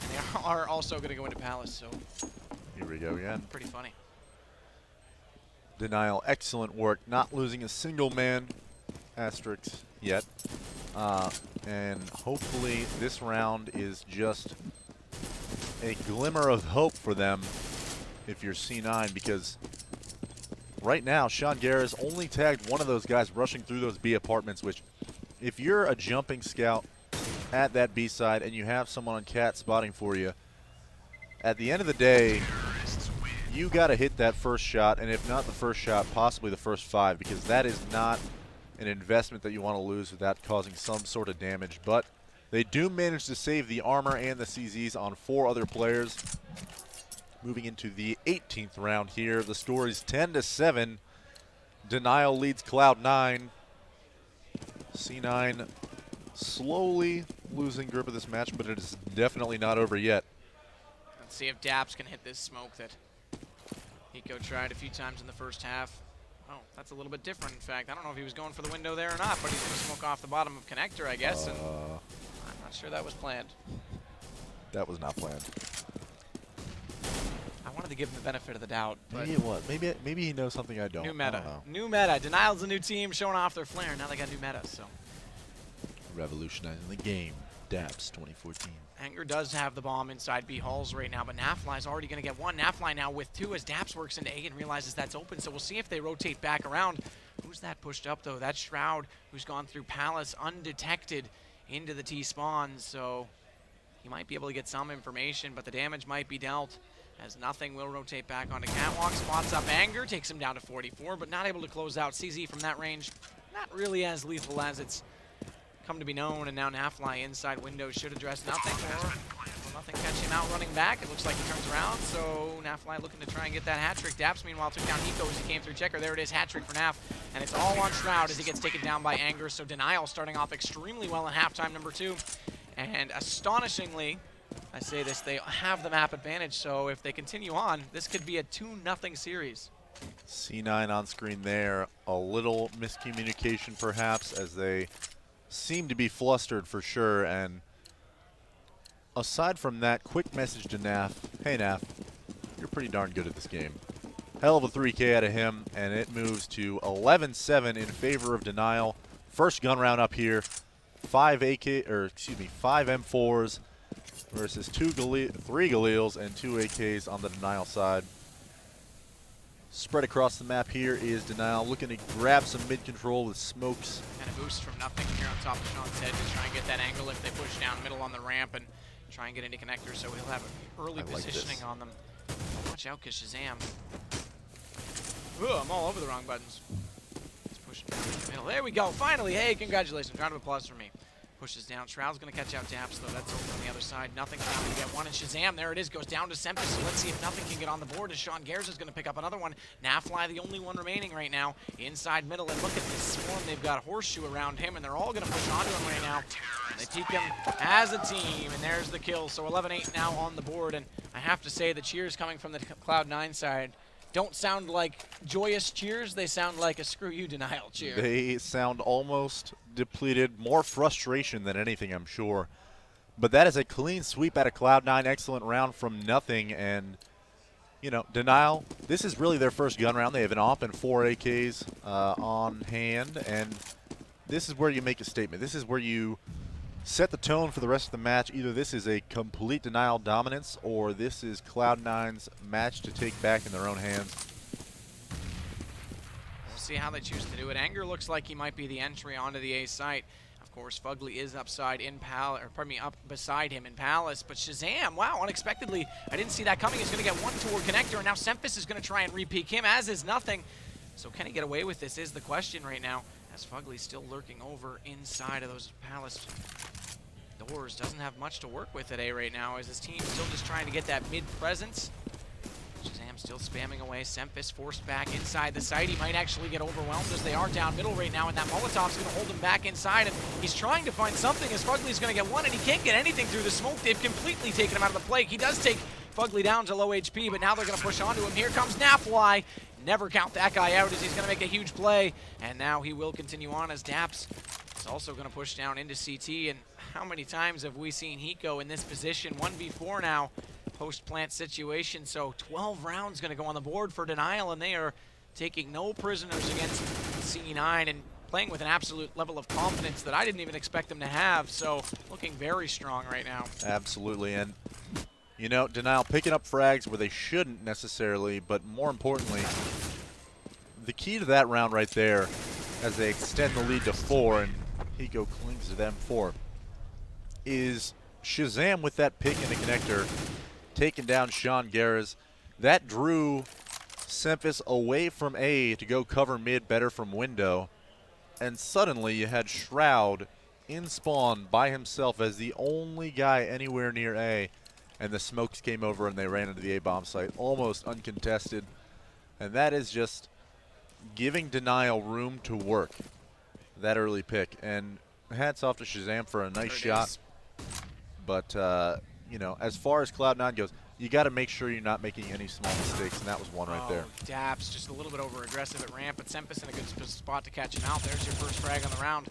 and they are also going to go into Palace, so. Here we go again. Pretty funny. Denial, excellent work, not losing a single man asterisk yet. And hopefully this round is just a glimmer of hope for them if you're C9, because right now Sean Gares only tagged one of those guys rushing through those B apartments, which if you're a jumping scout at that B side and you have someone on cat spotting for you, at the end of the day, you got to hit that first shot, and if not the first shot, possibly the first 5, because that is not an investment that you want to lose without causing some sort of damage. But they do manage to save the armor and the CZs on 4 other players. Moving into the 18th round here, the score is 10-7. Denial leads Cloud9. C9 slowly losing grip of this match, but it is definitely not over yet. Let's see if Daps can hit this smoke that Hiko tried a few times in the first half. Oh, that's a little bit different, in fact. I don't know if he was going for the window there or not, but he's going to smoke off the bottom of connector, I guess, and I'm not sure that was planned. That was not planned. I wanted to give him the benefit of the doubt. But Maybe it was. Maybe he knows something I don't. New meta. I don't know. New meta. Denial's a new team showing off their flair. Now they got new meta, so. Revolutionizing the game. Daps 2014. Anger does have the bomb inside B halls right now, but Nafly's already going to get one. Nafly now with 2 as Daps works into A and realizes that's open, so we'll see if they rotate back around. Who's that pushed up, though? That's Shroud, who's gone through Palace undetected into the T spawn, so he might be able to get some information, but the damage might be dealt as nothing will rotate back onto catwalk. Spots up Anger, takes him down to 44, but not able to close out. CZ from that range, not really as lethal as it's come to be known, and now Nafly inside window should address nothing, or will nothing catch him out running back. It looks like he turns around, so Nafly looking to try and get that hat trick. Daps, meanwhile, took down Hiko as he came through checker. There it is, hat trick for Naf, and it's all on Shroud as he gets taken down by Anger, so Denial starting off extremely well in halftime number 2, and astonishingly, I say this, they have the map advantage, so if they continue on, this could be a 2-0 series. C9 on screen there. A little miscommunication perhaps, as they seem to be flustered for sure. And aside from that, quick message to Naf. Hey Naf, you're pretty darn good at this game. Hell of a 3K out of him, and it moves to 11-7 in favor of Denial. First gun round up here. 5 M4s versus 3 Galils and 2 AKs on the Denial side. Spread across the map here is Denial, looking to grab some mid-control with smokes. And a boost from nothing here on top of Sean's head to try and get that angle if they push down middle on the ramp and try and get into connectors, so he'll have early positioning on them. Watch out, because Shazam. Ooh, I'm all over the wrong buttons. Let's push him down in the middle. There we go, finally. Hey, congratulations. Round of applause for me. Pushes down. Shroud's going to catch out Daps, though. That's over on the other side. Nothing's down to get one. And Shazam, there it is, goes down to Sempus. So let's see if nothing can get on the board as Sean Gers is going to pick up another one. Nafly, the only one remaining right now, inside middle. And look at this swarm. They've got a horseshoe around him, and they're all going to push onto him right now. They peek him as a team, and there's the kill. So 11-8 now on the board. And I have to say, the cheers coming from the Cloud9 side don't sound like joyous cheers. They sound like a screw you Denial cheer. They sound almost depleted. More frustration than anything, I'm sure. But that is a clean sweep out of Cloud9. Excellent round from nothing. And, you know, Denial, this is really their first gun round. They have an AWP and 4 AKs on hand. And this is where you make a statement. This is where you set the tone for the rest of the match. Either this is a complete Denial dominance, or this is Cloud9's match to take back in their own hands. We'll see how they choose to do it. Anger looks like he might be the entry onto the A site. Of course, Fugly is upside in Palace, or pardon me, up beside him in Palace. But Shazam, wow, unexpectedly, I didn't see that coming. He's going to get one toward connector, and now Sempus is going to try and re-peek him, as is nothing. So can he get away with this is the question right now, as Fugly's still lurking over inside of those Palace doors. Doesn't have much to work with at A right now, as his team's still just trying to get that mid-presence. Shazam still spamming away. Sempus forced back inside the site. He might actually get overwhelmed as they are down middle right now, and that Molotov's going to hold him back inside, and he's trying to find something as Fugly's going to get one, and he can't get anything through the smoke. They've completely taken him out of the play. He does take Fugly down to low HP, but now they're going to push onto him. Here comes Nafly. Never count that guy out, as he's going to make a huge play, and now he will continue on as Daps is also going to push down into CT. And how many times have we seen Hiko in this position? 1v4 now, post-plant situation. So 12 rounds going to go on the board for Denial, and they are taking no prisoners against C9 and playing with an absolute level of confidence that I didn't even expect them to have. So looking very strong right now. Absolutely. And, you know, Denial picking up frags where they shouldn't necessarily, but more importantly, the key to that round right there, as they extend the lead to 4, and Hiko clings to them 4, is Shazam with that pick in the connector, taking down Sean Gers. That drew Sempus away from A to go cover mid better from window, and suddenly you had Shroud in spawn by himself as the only guy anywhere near A, and the smokes came over and they ran into the A-bomb site almost uncontested. And that is just giving Denial room to work, that early pick. And hats off to Shazam for a nice shot. But, you know, as far as Cloud9 goes, you got to make sure you're not making any small mistakes, and that was one right there. Daps just a little bit over-aggressive at ramp, but Sempus in a good spot to catch him out. There's your first frag on the round.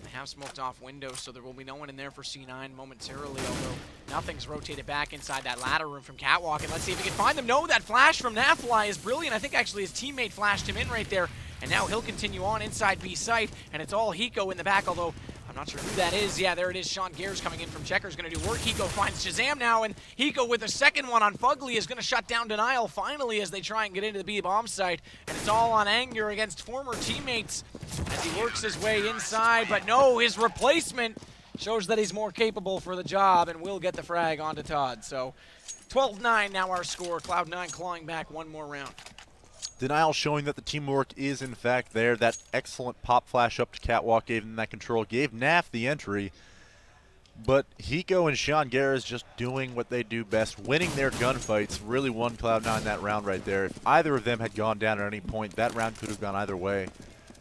They have smoked off windows, so there will be no one in there for C9 momentarily, although nothing's rotated back inside that ladder room from Catwalk. And let's see if he can find them. No, that flash from Nafly is brilliant. I think actually his teammate flashed him in right there, and now he'll continue on inside B site, and it's all Hiko in the back, although I'm not sure who that is. Yeah, there it is. Sean Gers coming in from Checkers, going to do work. Hiko finds Shazam now, and Hiko with a second one on Fugly is going to shut down Denial finally as they try and get into the B-bomb site. And it's all on Anger against former teammates as he works his way inside. But no, his replacement shows that he's more capable for the job and will get the frag onto Todd. So 12-9 now our score. Cloud9 clawing back one more round. Denial showing that the teamwork is in fact there. That excellent pop flash up to Catwalk gave them that control, gave NAF the entry. But Hiko and Sean Garris just doing what they do best, winning their gunfights, really won Cloud9 that round right there. If either of them had gone down at any point, that round could have gone either way.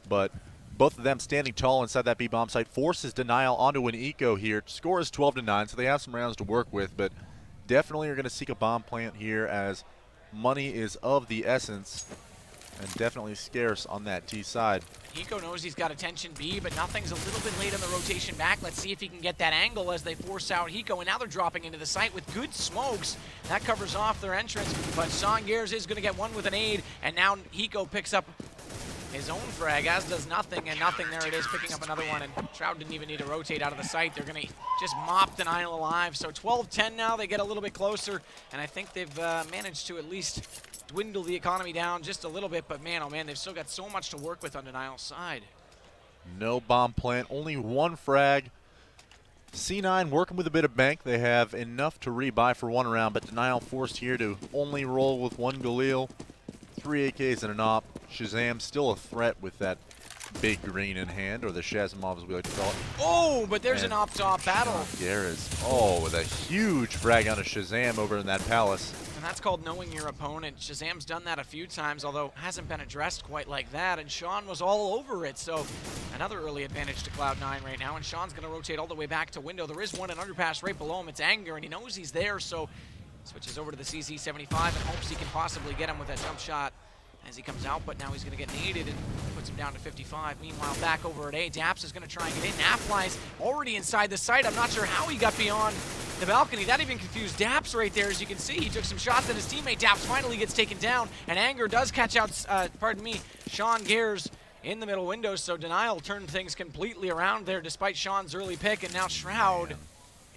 But both of them standing tall inside that B bomb site forces Denial onto an eco here. Score is 12-9, so they have some rounds to work with, but definitely are going to seek a bomb plant here as money is of the essence and definitely scarce on that T side. Hiko knows he's got attention B, but nothing's a little bit late on the rotation back. Let's see if he can get that angle as they force out Hiko, and now they're dropping into the site with good smokes. That covers off their entrance, but Sean Garris is going to get one with an aid, and now Hiko picks up his own frag, as does Nothing, and Nothing, there it is, picking up another one, and Shroud didn't even need to rotate out of the site. They're going to just mop Denial alive. So 12-10 now, they get a little bit closer, and I think they've managed to at least dwindle the economy down just a little bit, but man, oh man, they've still got so much to work with on Denial's side. No bomb plant, only one frag. C9 working with a bit of bank. They have enough to rebuy for one round, but Denial forced here to only roll with one Galil, 3 AKs and an op. Shazam still a threat with that big green in hand, or the Shazamov as we like to call it. Oh, but there's an op-to-op battle. Garris, oh, with a huge frag on a Shazam over in that palace. And that's called knowing your opponent. Shazam's done that a few times, although hasn't been addressed quite like that, and Sean was all over it, so another early advantage to Cloud9 right now, and Sean's going to rotate all the way back to window. There is one in underpass right below him. It's Anger, and he knows he's there, so switches over to the CZ75 and hopes he can possibly get him with that jump shot as he comes out, but now he's going to get needed and puts him down to 55. Meanwhile, back over at A, Daps is going to try and get in. Nafly's already inside the site. I'm not sure how he got beyond the balcony. That even confused Daps right there. As you can see, he took some shots at his teammate. Daps finally gets taken down, and Anger does catch out, Sean Garris in the middle window, so Denial turned things completely around there despite Sean's early pick, and now Shroud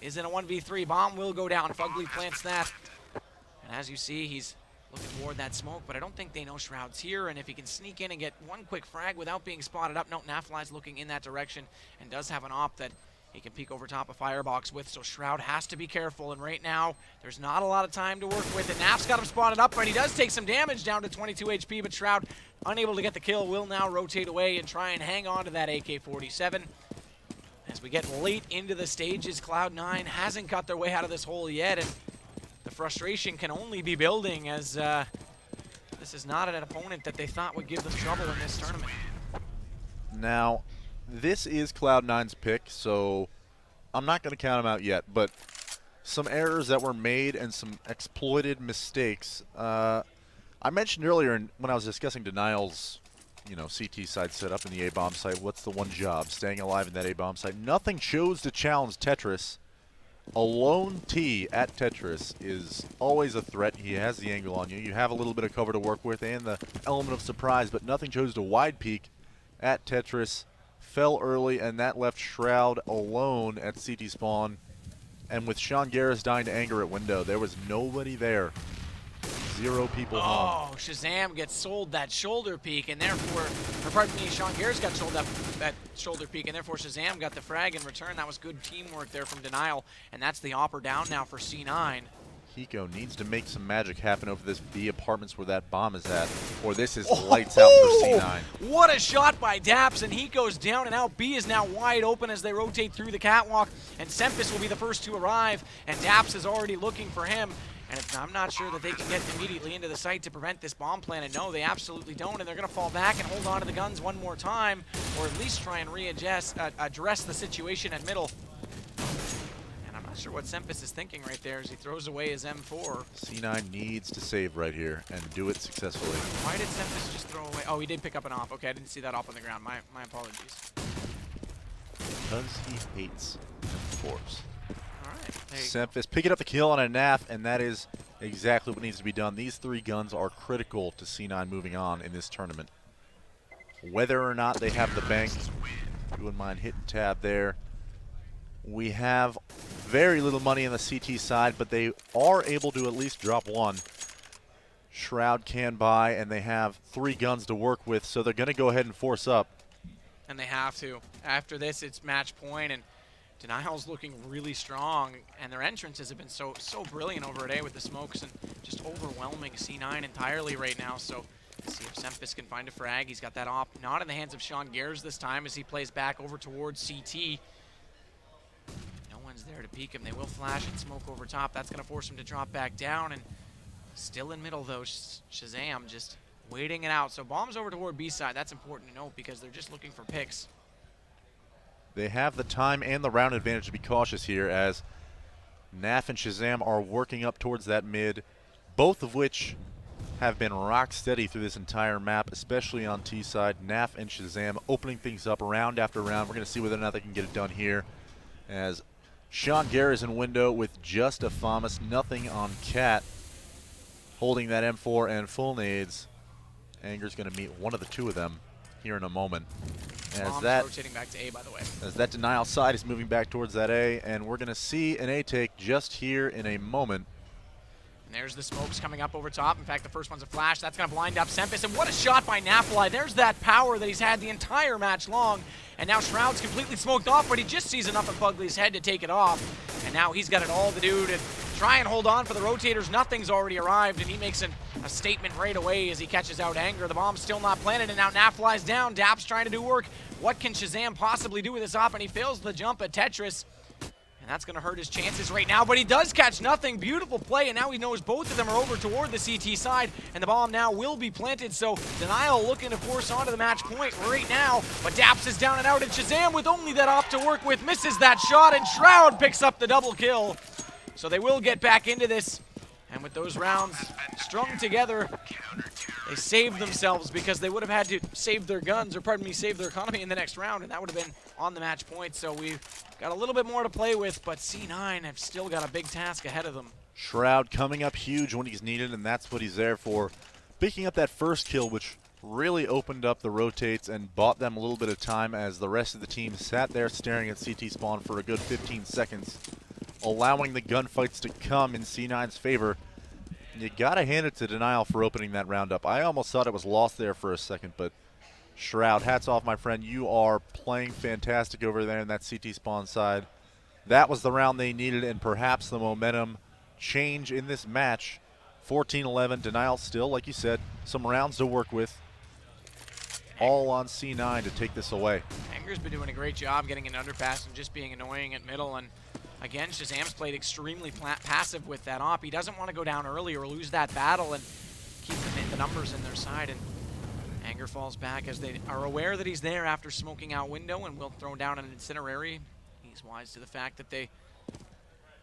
is in a 1v3. Bomb will go down. Fugly plants that, and as you see, he's looking toward that smoke, but I don't think they know Shroud's here, and if he can sneak in and get one quick frag without being spotted up, no, Nafly's looking in that direction and does have an op that he can peek over top of Firebox with, so Shroud has to be careful, and right now, there's not a lot of time to work with, and Naf's got him spotted up, but he does take some damage down to 22 HP, but Shroud, unable to get the kill, will now rotate away and try and hang on to that AK-47. As we get late into the stages, Cloud9 hasn't got their way out of this hole yet, and the frustration can only be building as this is not an opponent that they thought would give them trouble in this tournament. Now, this is Cloud9's pick, so I'm not going to count them out yet, but some errors that were made and some exploited mistakes. I mentioned earlier when I was discussing Denial's, CT side setup in the A-bomb site, what's the one job? Staying alive in that A-bomb site. Nothing chose to challenge Tetris. A lone T at Tetris is always a threat. He has the angle on you. You have a little bit of cover to work with and the element of surprise, but nothing chose to wide peek at Tetris. Fell early, and that left Shroud alone at CT spawn. And with Sean Garris dying to Anger at window, there was nobody there. 0 people home. Oh, Shazam gets sold that shoulder peek, and therefore, or pardon me, Sean Garris got sold that shoulder peek, and therefore Shazam got the frag in return. That was good teamwork there from Denial, and that's the opper down now for C9. Hiko needs to make some magic happen over this B apartments where that bomb is at, or this is lights out for C9. What a shot by Daps, and Hiko's down and out. B is now wide open as they rotate through the catwalk, and Sempis will be the first to arrive, and Daps is already looking for him. And I'm not sure that they can get immediately into the site to prevent this bomb plan, and no, they absolutely don't, and they're going to fall back and hold on to the guns one more time, or at least try and address the situation at middle. And I'm not sure what Sempis is thinking right there as he throws away his M4. C9 needs to save right here and do it successfully. Why did Sempis just throw away? Oh, he did pick up an op. Okay, I didn't see that op on the ground. My apologies. Because he hates M4s. Sempis picking up the kill on a NAF, and that is exactly what needs to be done. These 3 guns are critical to C9 moving on in this tournament. Whether or not they have the bank, if you wouldn't mind hitting tab there. We have very little money on the CT side, but they are able to at least drop one. Shroud can buy, and they have 3 guns to work with, so they're going to go ahead and force up. And they have to. After this, it's match point, and Denial's looking really strong, and their entrances have been so brilliant over at A with the smokes and just overwhelming C9 entirely right now. So See if Sempis can find a frag. He's got that op not in the hands of Sean Gares this time as he plays back over towards CT. No one's there to peek him. They will flash and smoke over top. That's going to force him to drop back down. And still in middle, though, Shazam just waiting it out. So bombs over toward B side. That's important to note because they're just looking for picks. They have the time and the round advantage to be cautious here as Naf and Shazam are working up towards that mid, both of which have been rock steady through this entire map, especially on T side. Naf and Shazam opening things up round after round. We're going to see whether or not they can get it done here as Sean Gare is in window with just a FAMAS, nothing on Cat, holding that M4 and full nades. Anger's going to meet one of the two of them here in a moment. As that rotating back to A, by the way. As that denial side is moving back towards that A, and we're going to see an A take just here in a moment. And there's the smokes coming up over top. In fact, the first one's a flash. That's going to blind up Sempis. And what a shot by Nafly. There's that power that he's had the entire match long. And now Shroud's completely smoked off, but he just sees enough of Fugly's head to take it off. And now he's got it all to do to try and hold on for the rotators. Nothing's already arrived, and he makes a statement right away as he catches out Anger. The bomb's still not planted, and now Nafly's down. Dap's trying to do work. What can Shazam possibly do with this op? And he fails the jump at Tetris. And that's going to hurt his chances right now, but he does catch nothing. Beautiful play, and now he knows both of them are over toward the CT side, and the bomb now will be planted, so Denial looking to force onto the match point right now, but Daps is down and out, and Shazam with only that op to work with misses that shot, and Shroud picks up the double kill. So they will get back into this, and with those rounds strung together, they saved themselves because they would have had to save their guns, or pardon me, save their economy in the next round, and that would have been on the match point. So we've got a little bit more to play with, but C9 have still got a big task ahead of them. Shroud coming up huge when he's needed, and that's what he's there for. Picking up that first kill, which really opened up the rotates and bought them a little bit of time as the rest of the team sat there staring at CT spawn for a good 15 seconds, allowing the gunfights to come in C9's favor. You gotta hand it to Denial for opening that round up. I almost thought it was lost there for a second, but Shroud, hats off, my friend. You are playing fantastic over there in that CT spawn side. That was the round they needed, and perhaps the momentum change in this match. 14-11, Denial still, like you said, some rounds to work with. All on C9 to take this away. Anger's been doing a great job getting an underpass and just being annoying at middle, and again, Shazam's played extremely passive with that op. He doesn't want to go down early or lose that battle and keep the numbers in their side. And Anger falls back as they are aware that he's there after smoking out window and will throw down an incinerary. He's wise to the fact that they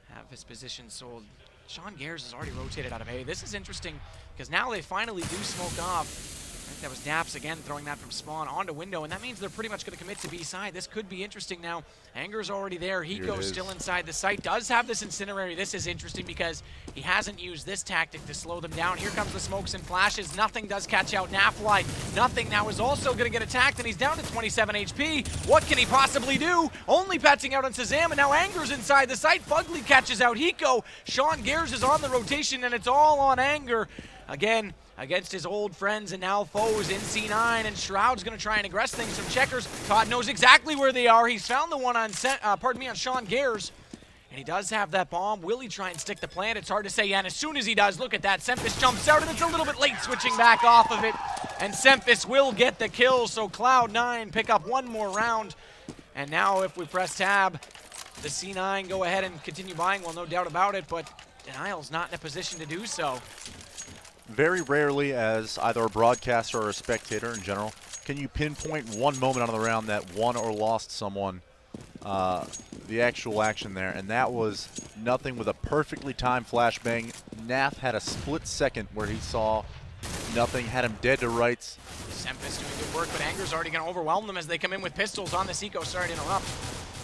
have his position sold. Sean Gares has already rotated out of A. This is interesting because now they finally do smoke off. I think that was Daps again throwing that from spawn onto window, and that means they're pretty much going to commit to B side. This could be interesting now. Anger's already there. Hiko's still inside the site. Does have this incinerary. This is interesting because he hasn't used this tactic to slow them down. Here comes the smokes and flashes. Nothing does catch out Nafly. Nothing now is also going to get attacked, and he's down to 27 HP. What can he possibly do? Only patching out on Shazam, and now Anger's inside the site. Fugly catches out Hiko. Sean Gares is on the rotation, and it's all on Anger. Again, against his old friends and now foes in C9, and Shroud's going to try and aggress things from Checkers. Todd knows exactly where they are. He's found the one on on Sean Gares, and he does have that bomb. Will he try and stick the plant? It's hard to say, and as soon as he does, look at that. Sempis jumps out, and it's a little bit late switching back off of it, and Sempis will get the kill, so Cloud9 pick up one more round. And now if we press tab, the C9 go ahead and continue buying, well, no doubt about it, but Denial's not in a position to do so. Very rarely, as either a broadcaster or a spectator in general, can you pinpoint one moment on the round that won or lost someone the actual action there, and that was nothing with a perfectly timed flashbang. Naf had a split second where he saw nothing, had him dead to rights. Sempis doing good work, but Anger's already going to overwhelm them as they come in with pistols on this Eco. Sorry to interrupt.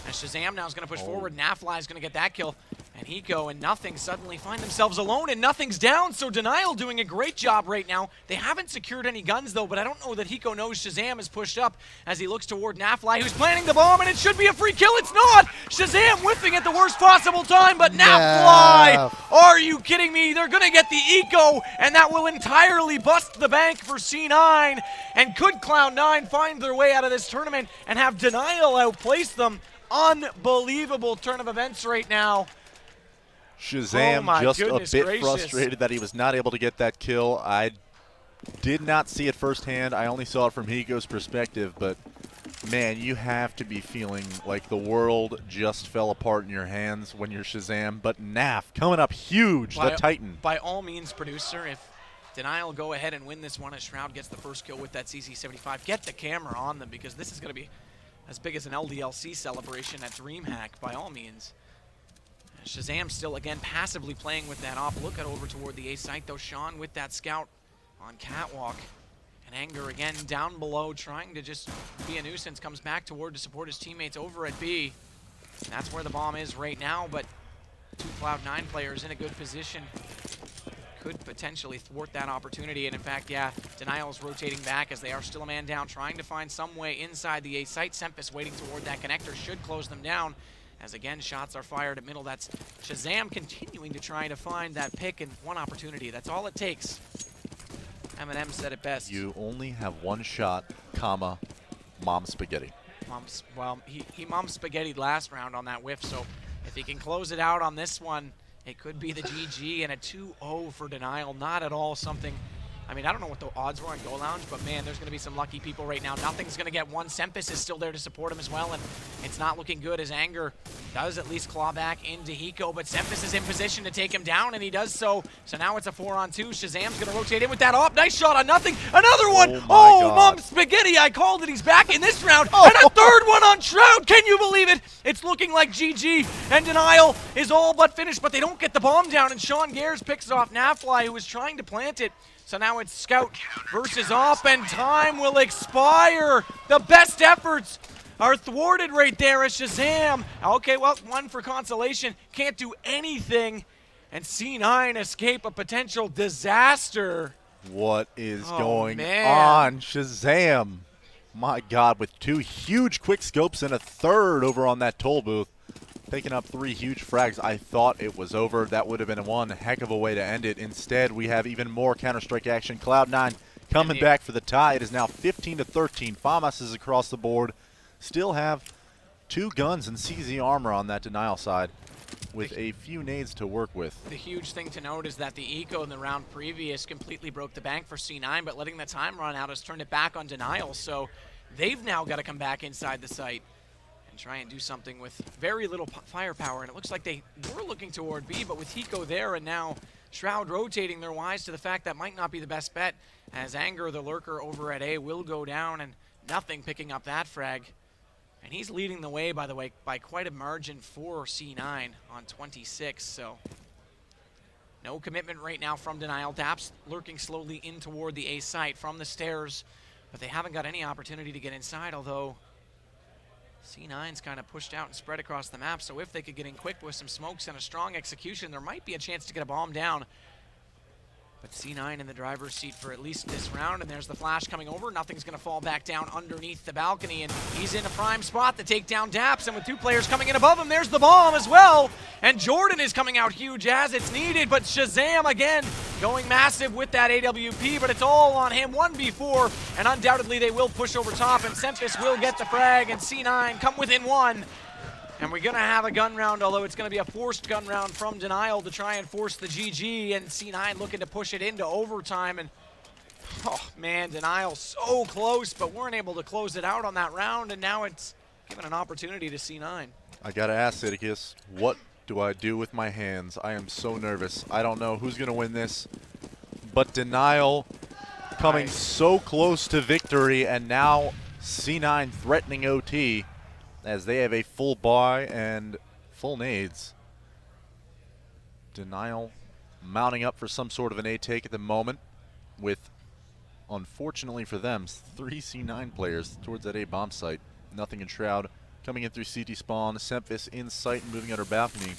As Shazam now is going to push forward, Nafly is going to get that kill. And Hiko and Nothing suddenly find themselves alone, and Nothing's down, so Denial doing a great job right now. They haven't secured any guns, though, but I don't know that Hiko knows Shazam is pushed up as he looks toward Nafly, who's planting the bomb, and it should be a free kill. It's not! Shazam whiffing at the worst possible time, but Nafly! Are you kidding me? They're going to get the Eco, and that will entirely bust the bank for C9. And could Cloud9 find their way out of this tournament and have Denial outplace them? Unbelievable turn of events right now. Shazam just a bit frustrated that he was not able to get that kill. I did not see it firsthand. I only saw it from Hiko's perspective, but man, you have to be feeling like the world just fell apart in your hands when you're Shazam. But Naf coming up huge, the Titan. By all means, producer, if Denial go ahead and win this one as Shroud gets the first kill with that CC75, get the camera on them because this is going to be as big as an LDLC celebration at DreamHack, by all means. Shazam still, again, passively playing with that op. Look at over toward the A site, though. Sean with that scout on Catwalk. And Anger, again, down below, trying to just be a nuisance. Comes back toward to support his teammates over at B. And that's where the bomb is right now, but two Cloud9 players in a good position. Could potentially thwart that opportunity. And in fact, yeah, Denial's rotating back as they are still a man down, trying to find some way inside the A site. Sempus waiting toward that connector should close them down. As again, shots are fired at middle. That's Shazam continuing to try to find that pick and one opportunity. That's all it takes. Eminem said it best. You only have one shot, comma, mom spaghetti. Well, he mom spaghettied last round on that whiff, so if he can close it out on this one, it could be the GG and a 2-0 for Denial. Not at all something. I mean, I don't know what the odds were on Go Lounge, but man, there's going to be some lucky people right now. Nothing's going to get one. Sempus is still there to support him as well, and it's not looking good as Anger does at least claw back into Hiko, but Sempus is in position to take him down, and he does so. So now it's a 4-on-2. Shazam's going to rotate in with that op. Nice shot on nothing. Another one. Oh, Mom Spaghetti. I called it. He's back in this round. And a third one on Shroud. Can you believe it? It's looking like GG, and Denial is all but finished, but they don't get the bomb down, and Sean Gares picks off Nafly, who was trying to plant it. So now it's Scout versus Op, and time will expire. The best efforts are thwarted right there as Shazam. Okay, well, one for consolation. Can't do anything. And C9 escape a potential disaster. What is going on? Shazam. My God, with two huge quick scopes and a third over on that toll booth. Taking up 3 huge frags. I thought it was over. That would have been one heck of a way to end it. Instead, we have even more Counter-Strike action. Cloud9 coming back for the tie. It is now 15-13. FAMAS is across the board. Still have 2 guns and CZ armor on that Denial side with a few nades to work with. The huge thing to note is that the eco in the round previous completely broke the bank for C9, but letting the time run out has turned it back on Denial. So they've now got to come back inside the site and try and do something with very little firepower. And it looks like they were looking toward B, but with Hiko there and now Shroud rotating, they're wise to the fact that might not be the best bet, as Anger, the lurker over at A, will go down, and nothing picking up that frag. And he's leading the way, by the way, by quite a margin for C9 on 26. So no commitment right now from Denial. Daps lurking slowly in toward the A site from the stairs, but they haven't got any opportunity to get inside, although C9's kind of pushed out and spread across the map, so if they could get in quick with some smokes and a strong execution, there might be a chance to get a bomb down. But C9 in the driver's seat for at least this round, and there's the flash coming over. Nothing's going to fall back down underneath the balcony, and he's in a prime spot to take down Daps, and with 2 players coming in above him, there's the bomb as well. And Jordan is coming out huge as it's needed, but Shazam again going massive with that AWP, but it's all on him. 1v4, and undoubtedly they will push over top, and Sempus will get the frag, and C9 come within 1. And we're going to have a gun round, although it's going to be a forced gun round from Denial to try and force the GG, and C9 looking to push it into overtime. And, oh, man, Denial so close, but weren't able to close it out on that round, and now it's given an opportunity to C9. I got to ask, Sidicus, what do I do with my hands? I am so nervous. I don't know who's going to win this, but Denial coming so close to victory, and now C9 threatening OT, as they have a full buy and full nades. Denial mounting up for some sort of an A take at the moment with, unfortunately for them, 3 C9 players towards that A bomb site. Nothing in Shroud. Coming in through CT spawn. Sempus in sight and moving out her balcony.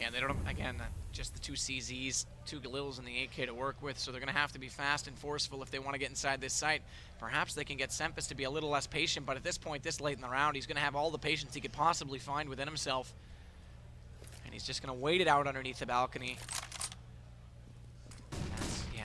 Yeah, they don't, again, just the 2 CZs, 2 Galils and the AK to work with, so they're going to have to be fast and forceful if they want to get inside this site. Perhaps they can get Sempus to be a little less patient, but at this point, this late in the round, he's going to have all the patience he could possibly find within himself. And he's just going to wait it out underneath the balcony.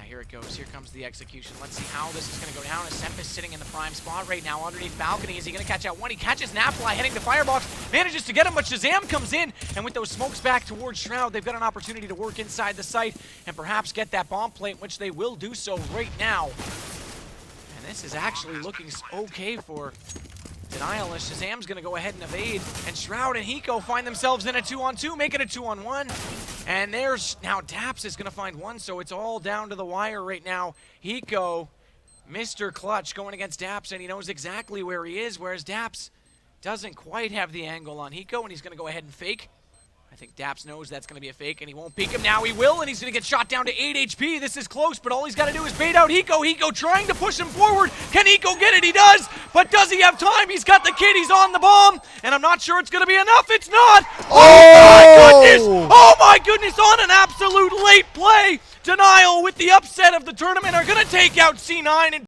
here it goes. Here comes the execution. Let's see how this is going to go down. Asep is sitting in the prime spot right now underneath balcony. Is he going to catch out one? He catches Napfly heading to Firebox, manages to get him, but Shazam comes in, and with those smokes back towards Shroud, they've got an opportunity to work inside the site and perhaps get that bomb plate, which they will do so right now. And this is actually looking okay for Denial, as Shazam's going to go ahead and evade, and Shroud and Hiko find themselves in a 2-on-2, make it a 2-on-1. And there's now Daps is going to find one, so it's all down to the wire right now. Hiko, Mr. Clutch, going against Daps, and he knows exactly where he is, whereas Daps doesn't quite have the angle on Hiko, and he's going to go ahead and fake. I think Daps knows that's going to be a fake, and he won't peek him. Now he will, and he's going to get shot down to 8 HP. This is close, but all he's got to do is bait out Hiko. Hiko trying to push him forward. Can Hiko get it? He does, but does he have time? He's got the kid. He's on the bomb, and I'm not sure it's going to be enough. It's not. Oh, my goodness. Oh, my goodness. On an absolute late play. Denial with the upset of the tournament are going to take out C9. And